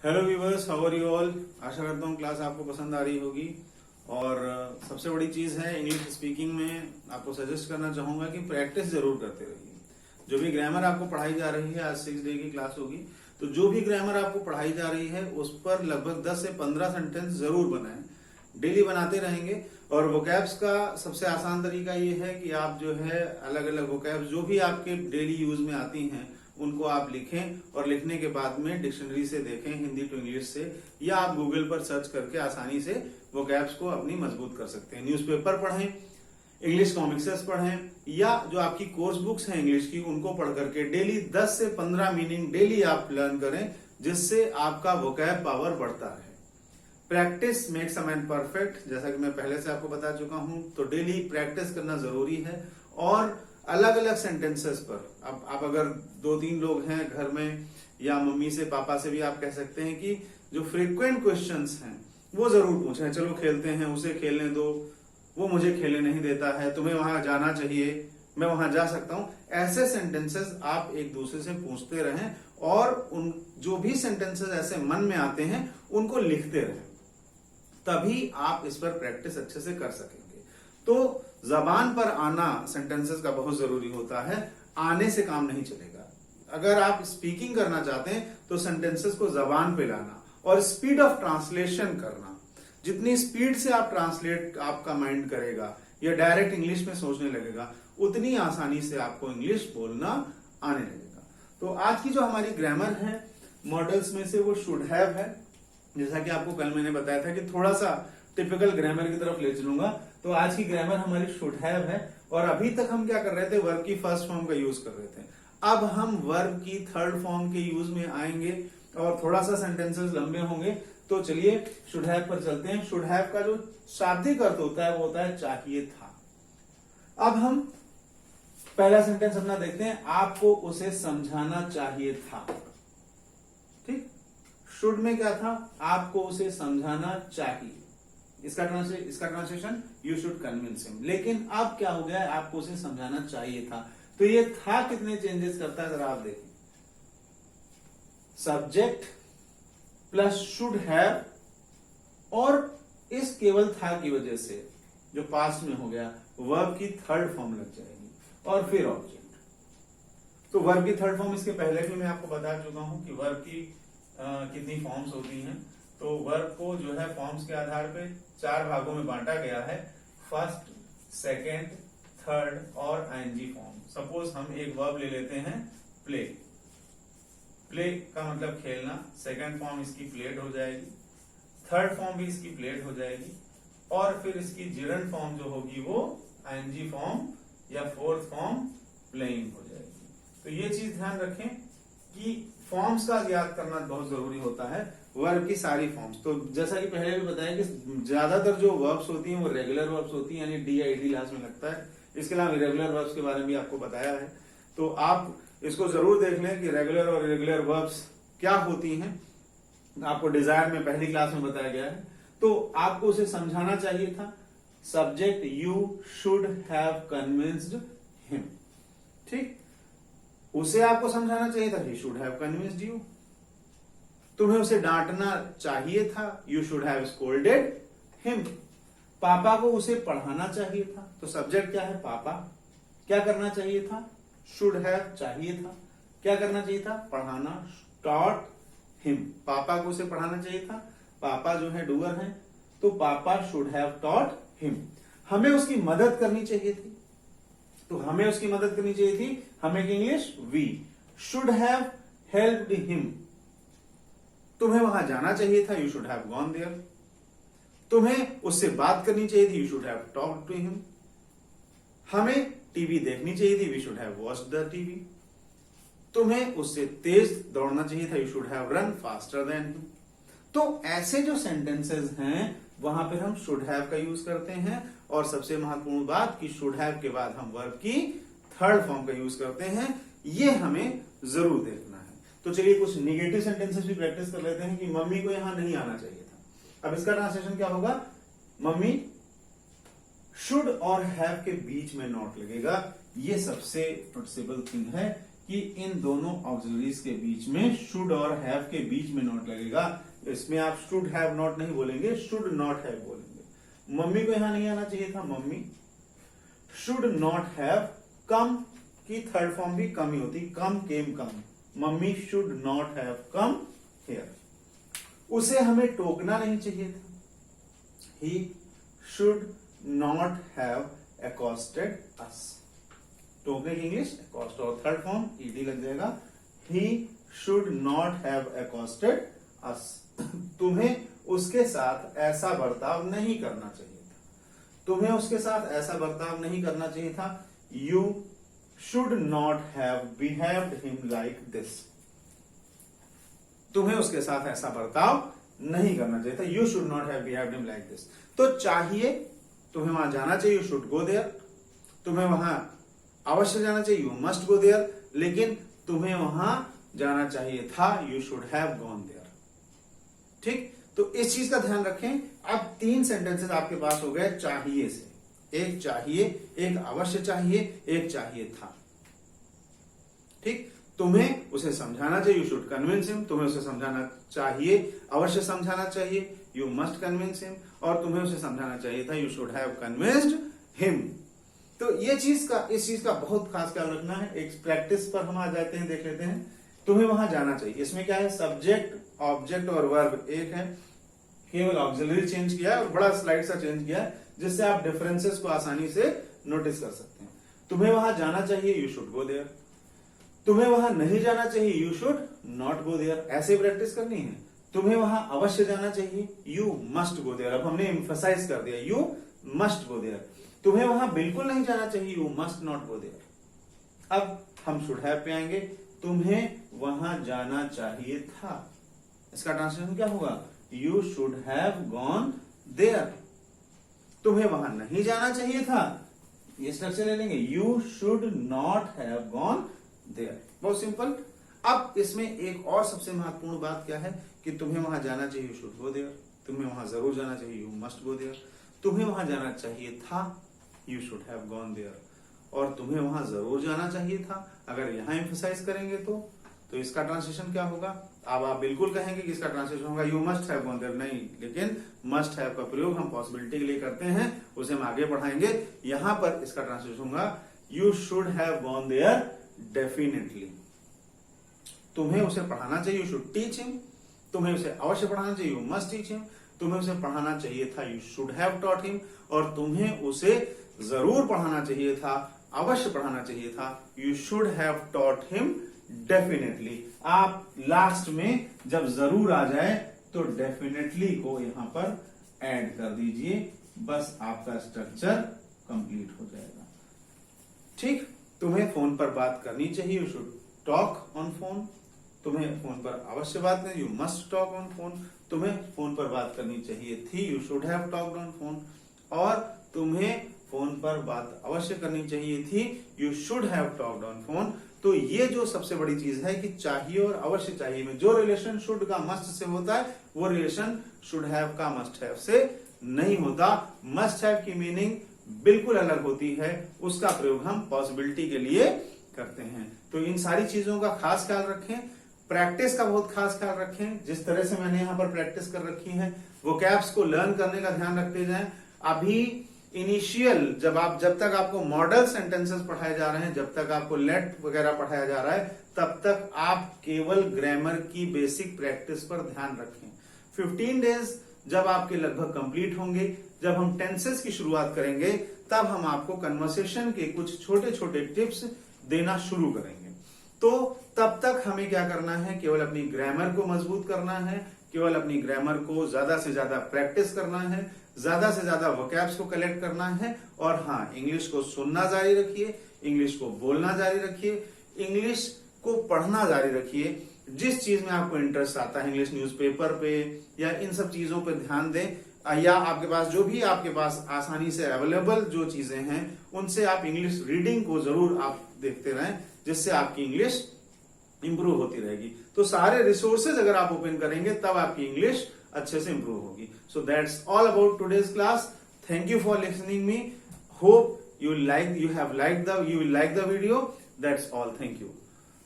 Hello viewers, how are you all. आशा करता हूँ क्लास आपको पसंद आ रही होगी। और सबसे बड़ी चीज है इंग्लिश स्पीकिंग में आपको सजेस्ट करना चाहूंगा कि प्रैक्टिस जरूर करते रहिए। जो भी ग्रामर आपको पढ़ाई जा रही है, आज 6 डे की क्लास होगी, तो जो भी ग्रामर आपको पढ़ाई जा रही है उस पर लगभग 10 से 15 सेंटेंस जरूर बनाएं। डेली बनाते रहेंगे। और वोकैब्स का सबसे आसान तरीका ये है कि आप जो है अलग अलग वोकैब्स जो भी आपके डेली यूज में आती हैं उनको आप लिखें, और लिखने के बाद में डिक्शनरी से देखें, हिंदी टू इंग्लिश से, या आप गूगल पर सर्च करके आसानी से वोकैब्स को अपनी मजबूत कर सकते हैं। न्यूज़पेपर पढ़ें, इंग्लिश कॉमिक्सेस पढ़ें, या जो आपकी कोर्स बुक्स हैं इंग्लिश की उनको पढ़ करके डेली 10 से 15 मीनिंग डेली आप लर्न करें, जिससे आपका वोकैब पावर बढ़ता है। Practice makes a man perfect, जैसा कि मैं पहले से आपको बता चुका हूं, तो डेली प्रैक्टिस करना जरूरी है। और अलग अलग सेंटेंसेस पर अब आप अगर 2-3 लोग हैं घर में, या मम्मी से पापा से भी आप कह सकते हैं कि जो फ्रीक्वेंट क्वेश्चंस हैं वो जरूर पूछें। चलो खेलते हैं, उसे खेलने दो, वो मुझे खेलने नहीं देता है, तुम्हें वहां जाना चाहिए, मैं वहां जा सकता हूं। ऐसे सेंटेंसेस आप एक दूसरे से पूछते रहें, और उन जो भी सेंटेंसेस ऐसे मन में आते हैं उनको लिखते रहें, तभी आप इस पर प्रैक्टिस अच्छे से कर सकेंगे। तो जबान पर आना सेंटेंसेस का बहुत जरूरी होता है, आने से काम नहीं चलेगा। अगर आप स्पीकिंग करना चाहते हैं तो सेंटेंसेस को जबान पे लाना और स्पीड ऑफ ट्रांसलेशन करना। जितनी स्पीड से आप ट्रांसलेट आपका माइंड करेगा या डायरेक्ट इंग्लिश में सोचने लगेगा, उतनी आसानी से आपको इंग्लिश बोलना आने लगेगा। तो आज की जो हमारी ग्रामर है मॉडल्स में से वो शुड हैव है। जैसा कि आपको कल मैंने बताया था कि थोड़ा सा टिपिकल ग्रामर की तरफ ले चलूंगा, तो आज की ग्रामर हमारी शुड हैव है। और अभी तक हम क्या कर रहे थे, वर्ब की फर्स्ट फॉर्म का यूज कर रहे थे। अब हम वर्ब की थर्ड फॉर्म के यूज में आएंगे और थोड़ा सा सेंटेंसेस लंबे होंगे। तो चलिए शुड हैव पर चलते हैं। शुड हैव का जो शाब्दिक अर्थ होता है वो होता है चाहिए था। अब हम पहला सेंटेंस अपना देखते हैं, आपको उसे समझाना चाहिए था। ठीक, शुड में क्या था, आपको उसे समझाना चाहिए। इसका translation you should convince him. लेकिन अब क्या हो गया है, आपको उसे समझाना चाहिए था। तो ये था कितने चेंजेस करता है जरा आप देखें। सब्जेक्ट प्लस शुड हैव, और इस केवल था की वजह से जो पास्ट में हो गया, वर्ब की थर्ड फॉर्म लग जाएगी, और फिर ऑब्जेक्ट। तो वर्ब की थर्ड फॉर्म इसके पहले भी मैं आपको बता चुका हूं कि वर्ब की कितनी फॉर्म्स होती हैं। तो वर्ब को जो है फॉर्म्स के आधार पे 4 भागों में बांटा गया है, फर्स्ट, सेकेंड, थर्ड और आईएनजी फॉर्म। सपोज हम एक वर्ब ले लेते हैं प्ले। प्ले का मतलब खेलना, सेकेंड फॉर्म इसकी प्लेड हो जाएगी, थर्ड फॉर्म भी इसकी प्लेड हो जाएगी, और फिर इसकी जिरंड फॉर्म जो होगी वो आईएनजी फॉर्म या फोर्थ फॉर्म प्लेइंग हो जाएगी। तो ये चीज ध्यान रखें कि फॉर्म्स का याद करना बहुत जरूरी होता है, वर्ब की सारी फॉर्म्स। तो जैसा कि पहले भी बताया कि ज्यादातर जो वर्ब्स होती हैं वो रेगुलर वर्ब्स होती हैं, यानी DID लास्ट में लगता है। इसके अलावा इरेगुलर वर्ब्स के बारे में भी आपको बताया है, तो आप इसको जरूर देख लें कि रेगुलर और इरेगुलर वर्ब्स क्या होती हैं। आपको डिजायर में पहली क्लास में बताया गया है। तो आपको उसे समझाना चाहिए था, subject you should have convinced him. ठीक, उसे आपको समझाना चाहिए था, he should have convinced you. तुम्हें उसे डांटना चाहिए था, you should have scolded him. पापा को उसे पढ़ाना चाहिए था, तो सब्जेक्ट क्या है, पापा। क्या करना चाहिए था, शुड हैव चाहिए था, क्या करना चाहिए था, पढ़ाना, टॉट हिम। पापा को उसे पढ़ाना चाहिए था, पापा जो है डूअर है, तो पापा शुड हैव टॉट हिम। हमें उसकी मदद करनी चाहिए थी, तो हमें उसकी मदद करनी चाहिए थी, हमें की English we should have helped him. तुम्हें वहां जाना चाहिए था, you should have gone there. तुम्हें उससे बात करनी चाहिए थी, you should have talked to him. हमें टीवी देखनी चाहिए थी, we should have watched the TV. तुम्हें उससे तेज दौड़ना चाहिए था, you should have run faster than him. तो ऐसे जो सेंटेंसेस हैं वहां पर हम शुड हैव का यूज करते हैं। और सबसे महत्वपूर्ण बात कि शुड हैव के बाद हम वर्ब की थर्ड फॉर्म का यूज करते हैं, ये हमें जरूर देखना है। तो चलिए कुछ निगेटिव सेंटेंसेस भी प्रैक्टिस कर लेते हैं कि मम्मी को यहां नहीं आना चाहिए था। अब इसका ट्रांसलेशन क्या होगा, मम्मी शुड और हैव के बीच में नॉट लगेगा। ये सबसे नोटिसेबल थिंग है कि इन दोनों ऑक्सिलरीज के बीच में शुड और हैव के बीच में नॉट लगेगा। इसमें आप शुड हैव नॉट नहीं बोलेंगे, शुड नॉट हैव बोलेंगे। मम्मी को यहां नहीं आना चाहिए था, mummy should not have come की थर्ड फॉर्म भी कम ही होती, come came come. Mummy should not have come here. उसे हमें टोकना नहीं चाहिए था, he should not have accosted us। टोकने की इंग्लिश accost और थर्ड फॉर्म ed लग जाएगा। he should not have accosted us। तुम्हें उसके साथ ऐसा बर्ताव नहीं करना चाहिए था, तुम्हें उसके साथ ऐसा बर्ताव नहीं करना चाहिए था। you should not have behaved him like this। तुम्हें उसके साथ ऐसा बर्ताव नहीं करना चाहिए था, you should not have behaved him like this। तो चाहिए, तुम्हें वहां जाना चाहिए, यू शुड गो देयर। तुम्हें वहां अवश्य जाना चाहिए, यू मस्ट गो देयर। लेकिन तुम्हें वहां जाना चाहिए था, you should have gone there. ठीक, तो इस चीज का ध्यान रखें। अब 3 सेंटेंसेस आपके पास हो गए चाहिए से, एक चाहिए, एक अवश्य चाहिए, एक चाहिए था। ठीक, तुम्हें उसे समझाना चाहिए, यू शुड कन्विंस हिम। तुम्हें उसे समझाना चाहिए, अवश्य समझाना चाहिए, यू मस्ट कन्विंस हिम। और तुम्हें उसे समझाना चाहिए था, you should have convinced him. तो ये चीज का, इस चीज का बहुत खास ख्याल रखना है। एक प्रैक्टिस पर हम आ जाते हैं, देख लेते हैं। तुम्हें वहां जाना चाहिए, इसमें क्या है, सब्जेक्ट, ऑब्जेक्ट और वर्ब एक है, केवल ऑक्सिलरी चेंज किया है और बड़ा स्लाइड सा चेंज किया है, जिससे आप डिफरेंसेस को आसानी से नोटिस कर सकते हैं। तुम्हें वहां जाना चाहिए, यू शुड गो देयर। तुम्हें वहां नहीं जाना चाहिए, you should not go there. ऐसे प्रैक्टिस करनी है। तुम्हें वहां अवश्य जाना चाहिए, यू मस्ट गो देयर। अब हमने एम्फसाइज कर दिया, यू मस्ट गो देयर। तुम्हें वहां बिल्कुल नहीं जाना चाहिए, you must not go there. अब हम शुड हैव पे आएंगे, तुम्हें वहां जाना चाहिए था। इसका ट्रांसलेशन क्या होगा, you should have gone there. तुम्हें वहां नहीं जाना चाहिए था, ये स्ट्रक्चर ले लेंगे, you should not have gone there. बहुत सिंपल। अब इसमें एक और सबसे महत्वपूर्ण बात क्या है कि तुम्हें वहां जाना चाहिए, यू शुड गो देयर। तुम्हें वहां जरूर जाना चाहिए, यू मस्ट गो देयर। तुम्हें वहां जाना चाहिए था, you should have gone there. और तुम्हें वहां जरूर जाना चाहिए था, अगर यहां एम्फसाइज करेंगे तो इसका ट्रांसलेशन क्या होगा। अब आप बिल्कुल कहेंगे कि इसका ट्रांसलेशन होगा you must have gone there, नहीं, लेकिन मस्ट हैव का प्रयोग हम पॉसिबिलिटी के लिए करते हैं, उसे हम आगे बढ़ाएंगे। यहां पर इसका ट्रांसलेशन होगा you should have gone there definitely. तुम्हें उसे पढ़ाना चाहिए, यू शुड टीच हिम। तुम्हें उसे अवश्य पढ़ाना चाहिए, यू मस्ट टीच हिम। तुम्हें उसे पढ़ाना चाहिए था, you should have taught him. और तुम्हें उसे जरूर पढ़ाना चाहिए था, अवश्य पढ़ाना चाहिए था, you should have taught him definitely. आप लास्ट में जब जरूर आ जाए तो डेफिनेटली को यहां पर ऐड कर दीजिए, बस आपका स्ट्रक्चर कंप्लीट हो जाएगा। ठीक, तुम्हें फोन पर बात करनी चाहिए, you should talk on phone. तुम्हें फोन पर अवश्य बात करनी, you must talk on phone. तुम्हें फोन पर बात करनी चाहिए थी, you should have talked on phone. और तुम्हें फोन पर बात अवश्य करनी चाहिए थी, you should have talked on phone. तो ये जो सबसे बड़ी चीज है कि चाहिए और अवश्य चाहिए में जो रिलेशन शुड का मस्ट से होता है, वो रिलेशन शुड हैव का मस्ट हैव से नहीं होता। मस्ट हैव की मीनिंग बिल्कुल अलग होती है, उसका प्रयोग हम पॉसिबिलिटी के लिए करते हैं। तो इन सारी चीजों का खास ख्याल रखें, प्रैक्टिस का बहुत खास ख्याल रखें। जिस तरह से मैंने यहाँ पर प्रैक्टिस कर रखी है, वोकैब्स को लर्न करने का ध्यान रखते जाएं। अभी इनिशियल जब तक आपको मॉडल सेंटेंसेस पढ़ाए जा रहे हैं, जब तक आपको लेट वगैरह पढ़ाया जा रहा है, तब तक आप केवल ग्रामर की बेसिक प्रैक्टिस पर ध्यान रखें। 15 डेज जब आपके लगभग कंप्लीट होंगे, जब हम टेंसेस की शुरुआत करेंगे, तब हम आपको कन्वर्सेशन के कुछ छोटे छोटे टिप्स देना शुरू करेंगे। तो तब तक हमें क्या करना है, केवल अपनी ग्रामर को मजबूत करना है, केवल अपनी ग्रामर को ज्यादा से ज्यादा प्रैक्टिस करना है, ज्यादा से ज्यादा वोकैब्स को कलेक्ट करना है। और हाँ, इंग्लिश को सुनना जारी रखिए, इंग्लिश को बोलना जारी रखिए, इंग्लिश को पढ़ना जारी रखिए। जिस चीज में आपको इंटरेस्ट आता है, इंग्लिश न्यूज़पेपर पे या इन सब चीजों पे ध्यान दें, या आपके पास जो भी आपके पास आसानी से अवेलेबल जो चीजें हैं, उनसे आप इंग्लिश रीडिंग को जरूर आप देखते रहें, जिससे आपकी इंग्लिश इंप्रूव होती रहेगी। तो सारे रिसोर्सेज अगर आप ओपन करेंगे, तब आपकी इंग्लिश अच्छे से इंप्रूव होगी। So that's all about today's class. Thank you for listening me. Hope you will like the video. That's all. Thank you.